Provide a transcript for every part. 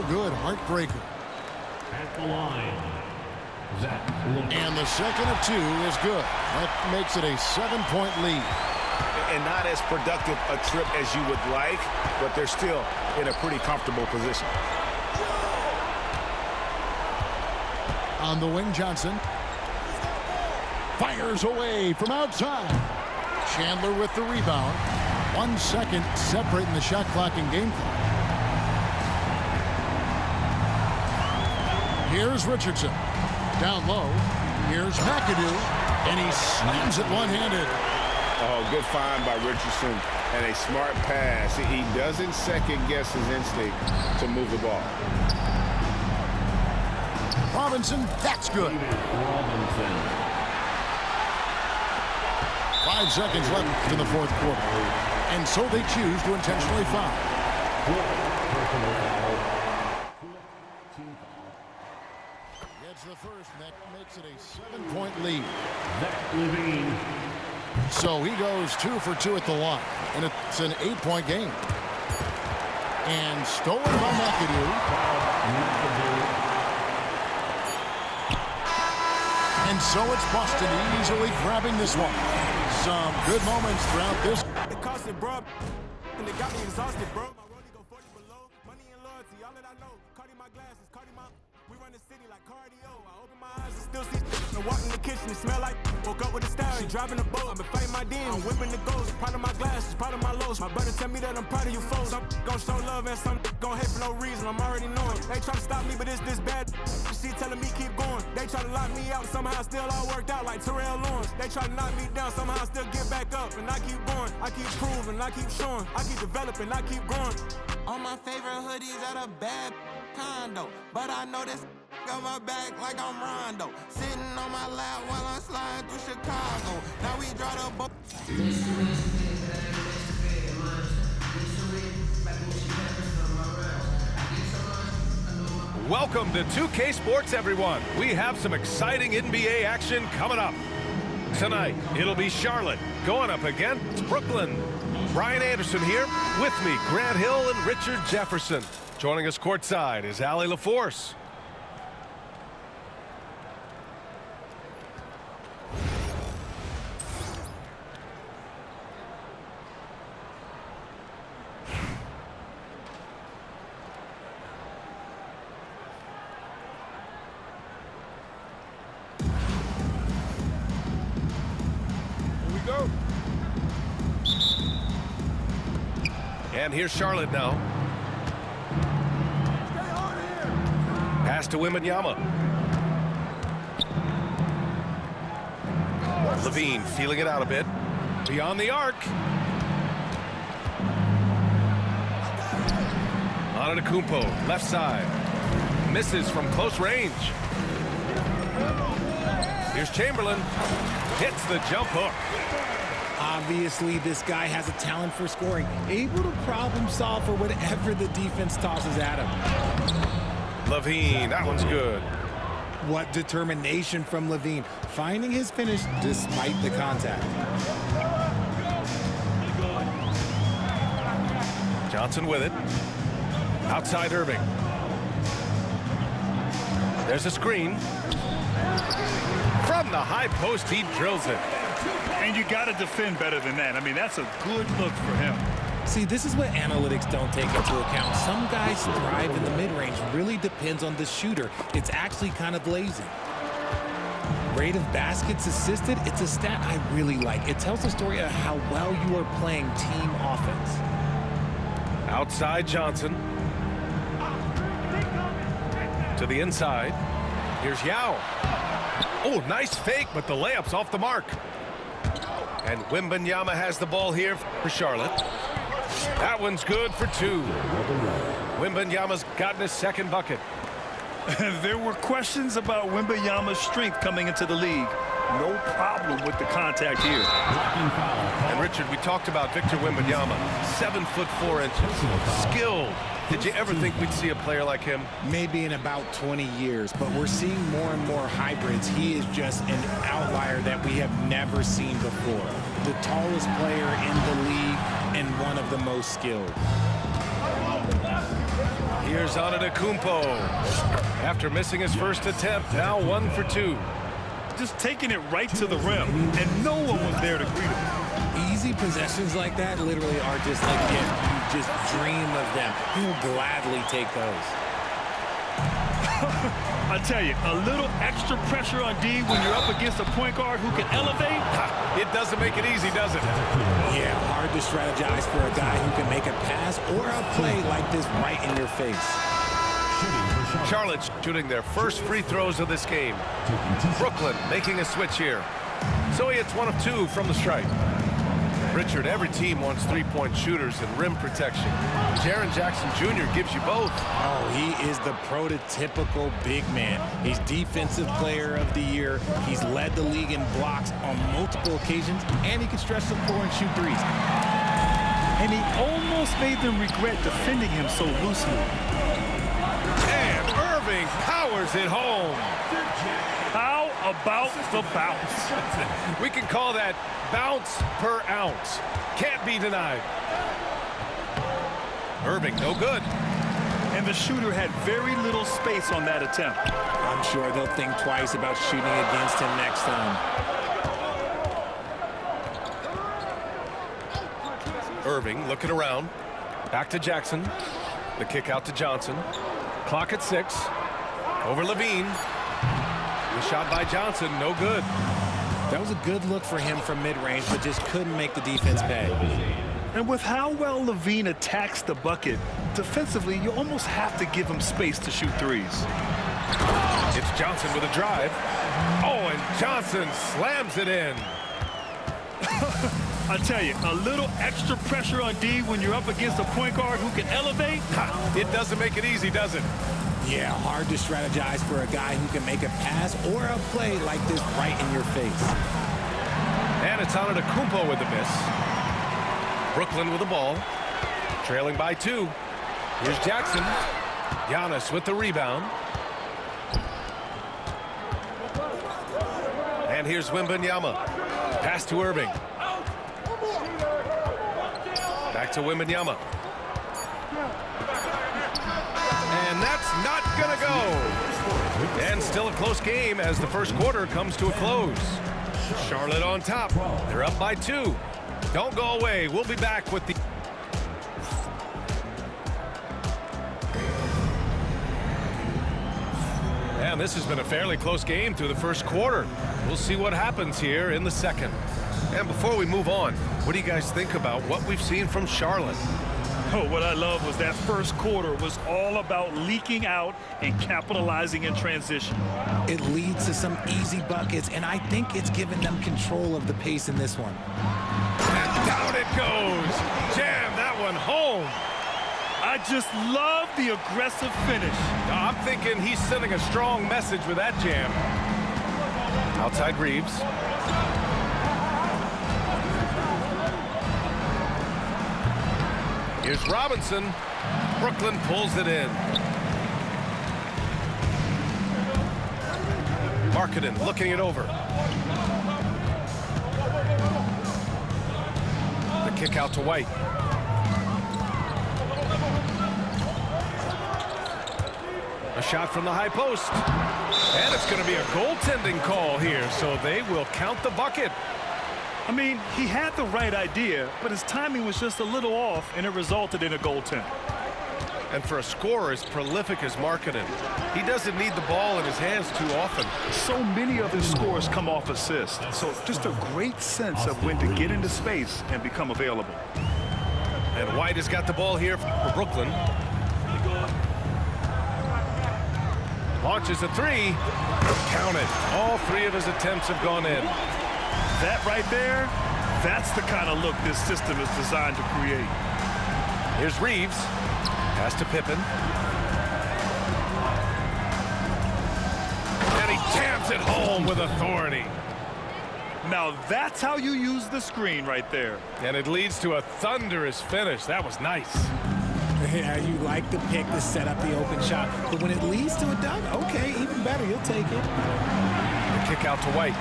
good. Heartbreaker. At the line, Zach. And the second of 2 is good. That makes it a 7-point lead. And not as productive a trip as you would like, but they're still in a pretty comfortable position. On the wing, Johnson fires away from outside. Chandler with the rebound. 1 second separating the shot clock and game clock. Here's Richardson. Down low. Here's McAdoo. And he slams it one-handed. Oh, good find by Richardson. And a smart pass. He doesn't second-guess his instinct to move the ball. Robinson, that's good. 5 seconds left in the fourth quarter. And so they choose to intentionally foul. Gets the first, and that makes it a 7-point lead. So he goes 2 for 2 at the line, and it's an 8-point game. And stolen by McAdoo. And so it's Boston easily grabbing this one. Some good moments throughout this. It cost it, bro. And it got me exhausted, bro. My rollie go 40 below. Money and loyalty, all that I know. Cardi my glasses, Cardi my. We run the city like cardio. I open my eyes and still see. I walk in the kitchen, it smell like. Woke up with a style. She driving a boat. I've been fighting my demons. I'm whipping the ghosts. Proud of my glasses, proud of my lows. My brother tell me that I'm proud of you folks. Some gon' show love and some gon' hate for no reason. I'm already knowing. They try to stop me, but it's this bad. She telling me keep going. They try to lock me out. Somehow still all worked out like Terrell Lawrence. They try to knock me down. Somehow I still get back up. And I keep going. I keep proving. I keep showing. I keep developing. I keep growing. All my favorite hoodies at a bad condo. But I know this got my back like I'm Rondo. Sitting on my lap while I'm sliding through Chicago. Now we draw the boat. Welcome to 2K Sports, everyone. We have some exciting NBA action coming up. Tonight, it'll be Charlotte going up against Brooklyn. Brian Anderson here. With me, Grant Hill and Richard Jefferson. Joining us courtside is Allie LaForce. Go. And here's Charlotte now. Pass to Wembanyama. Levine feeling it out a bit. Beyond the arc. Antetokounmpo, left side. Misses from close range. Here's Chamberlain. Hits the jump hook. Obviously, this guy has a talent for scoring, able to problem solve for whatever the defense tosses at him. Levine, that one's good. What determination from Levine, finding his finish despite the contact. Johnson with it. Outside Irving. There's a screen. From the high post, he drills it. And you got to defend better than that. I mean, that's a good look for him. See, this is what analytics don't take into account. Some guys thrive in the mid-range. Really depends on the shooter. It's actually kind of lazy. Rate of baskets assisted, it's a stat I really like. It tells the story of how well you are playing team offense. Outside Johnson. To the inside. Here's Yao. Oh, nice fake, but the layup's off the mark. And Wembanyama has the ball here for Charlotte. That one's good for 2. Wembanyama's gotten his second bucket. There were questions about Wembanyama's strength coming into the league. No problem with the contact here. And Richard, we talked about Victor Wembanyama, 7'4". Skilled. Did you ever think we'd see a player like him? Maybe in about 20 years, but we're seeing more and more hybrids. He is just an outlier that we have never seen before. The tallest player in the league and one of the most skilled. Here's Antetokounmpo. After missing his first attempt, now 1 for 2. Just taking it right to the rim, and no one was there to greet him. Easy possessions like that literally are just a gift. You just dream of them. He'll gladly take those. I tell you, a little extra pressure on D when you're up against a point guard who can elevate. It doesn't make it easy, does it? Yeah, hard to strategize for a guy who can make a pass or a play like this right in your face. Charlotte shooting their first free throws of this game. Brooklyn making a switch here. So he hits 1 of 2 from the stripe. Richard, every team wants three-point shooters and rim protection. Jaren Jackson Jr. gives you both. Oh, he is the prototypical big man. He's Defensive Player of the Year. He's led the league in blocks on multiple occasions, and he can stretch the floor and shoot threes. And he almost made them regret defending him so loosely. And Irving powers it home. How about the bounce? We can call that bounce per ounce. Can't be denied. Irving, no good. And the shooter had very little space on that attempt. I'm sure they'll think twice about shooting against him next time. Irving looking around. Back to Jackson. The kick out to Johnson. Clock at 6. Over Levine. The shot by Johnson, no good. That was a good look for him from mid-range, but just couldn't make the defense pay. And with how well Levine attacks the bucket, defensively, you almost have to give him space to shoot threes. It's Johnson with a drive. Oh, and Johnson slams it in. I tell you, a little extra pressure on D when you're up against a point guard who can elevate. It doesn't make it easy, does it? Yeah, hard to strategize for a guy who can make a pass or a play like this right in your face. And it's Antetokounmpo with the miss. Brooklyn with the ball. Trailing by 2. Here's Jackson. Giannis with the rebound. And here's Wembanyama. Pass to Irving. Back to Wembanyama. And that's not gonna go. And still a close game as the first quarter comes to a close. Charlotte on top. They're up by 2. Don't go away. We'll be back with the... And this has been a fairly close game through the first quarter. We'll see what happens here in the second. And before we move on, what do you guys think about what we've seen from Charlotte? Oh, what I love was that first quarter was all about leaking out and capitalizing in transition. It leads to some easy buckets, and I think it's given them control of the pace in this one. And down it goes. Jam that one home. I just love the aggressive finish. I'm thinking he's sending a strong message with that jam. Outside Reeves. Here's Robinson. Brooklyn pulls it in. Markkanen looking it over. The kick out to White. A shot from the high post. And it's going to be a goaltending call here, so they will count the bucket. I mean, he had the right idea, but his timing was just a little off, and it resulted in a goaltend. And for a scorer as prolific as Markkanen, he doesn't need the ball in his hands too often. So many of his scores come off assists, so just a great sense of when to get into space and become available. And White has got the ball here for Brooklyn. Launches a 3. Count it. All 3 of his attempts have gone in. That right there, that's the kind of look this system is designed to create. Here's Reeves. Pass to Pippen. And he jams it home with authority. Now that's how you use the screen right there. And it leads to a thunderous finish. That was nice. Yeah, you like the pick to set up the open shot, but when it leads to a dunk, okay, even better, you'll take it. The kick out to White.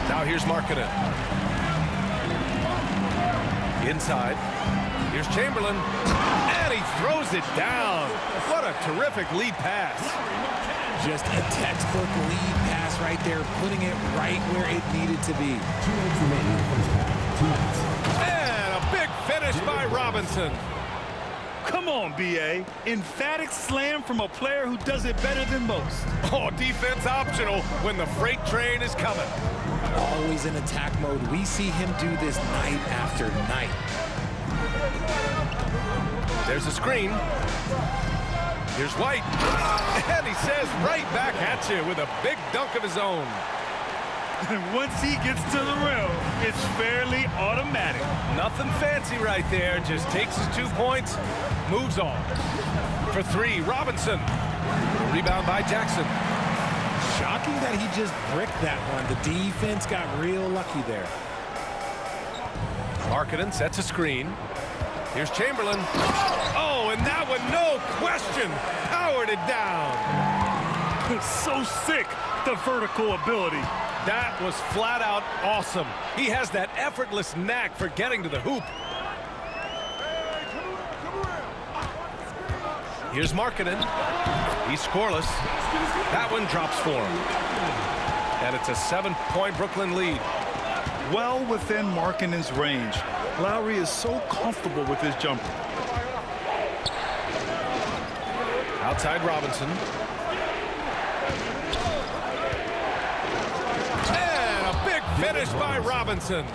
Now here's Markkanen. Inside. Here's Chamberlain. And he throws it down. What a terrific lead pass. Just a textbook lead pass right there, putting it right where it needed to be. 2 minutes remaining in the first half. 2 minutes. And a big finish by Robinson. Come on, B.A. Emphatic slam from a player who does it better than most. Oh, defense optional when the freight train is coming. Always in attack mode. We see him do this night after night. There's a screen. Here's White. And he says right back at you with a big dunk of his own. And once he gets to the rim, it's fairly automatic. Nothing fancy right there. Just takes his 2 points, moves on. For 3, Robinson. Rebound by Jackson. Shocking that he just bricked that one. The defense got real lucky there. Markkanen sets a screen. Here's Chamberlain. Oh, and that one, no question, powered it down. It's so sick, the vertical ability. That was flat out awesome. He has that effortless knack for getting to the hoop. Here's Markkanen. He's scoreless. That one drops for him. And it's a 7-point Brooklyn lead. Well within Markkanen's range. Lowry is so comfortable with his jumper. Outside Robinson. And a big finish by Robinson.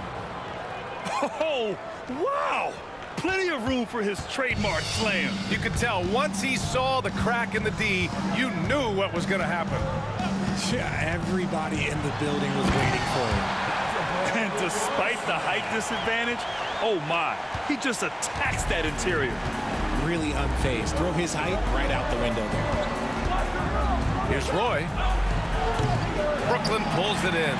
Oh, wow! Plenty of room for his trademark slam. You could tell once he saw the crack in the D, you knew what was going to happen. Yeah, everybody in the building was waiting for him. And despite the height disadvantage, oh my, he just attacks that interior. Really unfazed. Throw his height right out the window there. Here's Roy. Brooklyn pulls it in.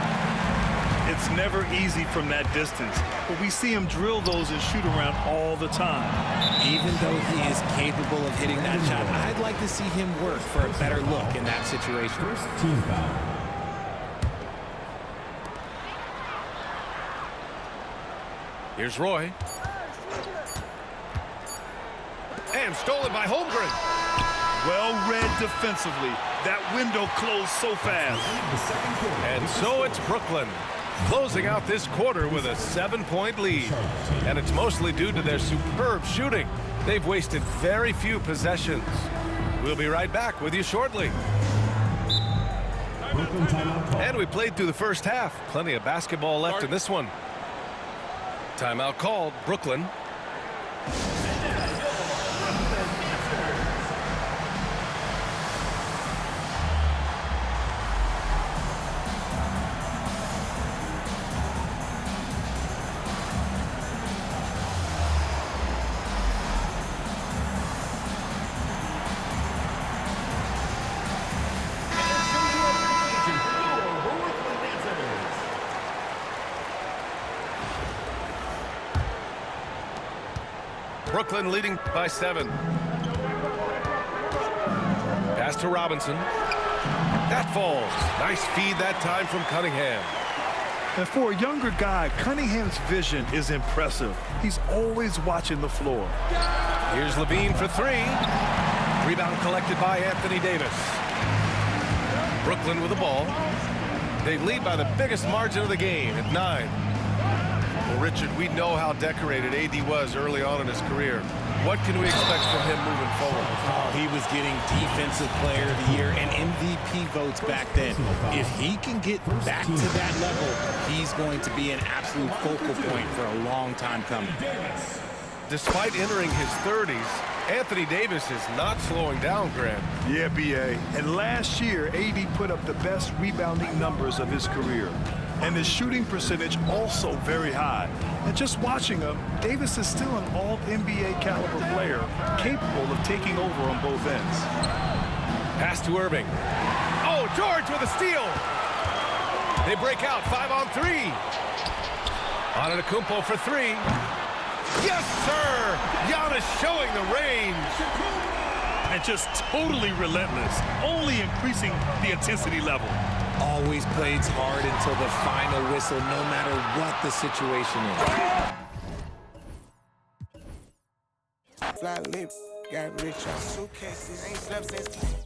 It's never easy from that distance, but we see him drill those and shoot around all the time. Even though he is capable of hitting that shot, I'd like to see him work for a better look in that situation. First team foul. Here's Roy. And stolen by Holmgren. Well read defensively. That window closed so fast. And so it's Brooklyn closing out this quarter with a 7-point lead. And it's mostly due to their superb shooting. They've wasted very few possessions. We'll be right back with you shortly. Brooklyn timeout call. And we played through the first half. Plenty of basketball left in this one. Timeout called, Brooklyn. Brooklyn leading by 7. Pass to Robinson. That falls. Nice feed that time from Cunningham. And for a younger guy, Cunningham's vision is impressive. He's always watching the floor. Here's Levine for 3. Rebound collected by Anthony Davis. Brooklyn with the ball. They lead by the biggest margin of the game at 9. Well, Richard, we know how decorated AD was early on in his career. What can we expect from him moving forward? Oh, he was getting Defensive Player of the Year and MVP votes back then. If he can get back to that level, he's going to be an absolute focal point for a long time coming. Despite entering his 30s, Anthony Davis is not slowing down, Grant. Yeah, B.A. And last year, AD put up the best rebounding numbers of his career. And his shooting percentage also very high. And just watching him, Davis is still an all-NBA caliber player, capable of taking over on both ends. Pass to Irving. Oh, George with a steal. They break out 5-on-3. Antetokounmpo for 3. Yes, sir! Giannis showing the range. And just totally relentless, only increasing the intensity level. Always plays hard until the final whistle, no matter what the situation is. Fly lip, got rich on suitcases. Ain't slept since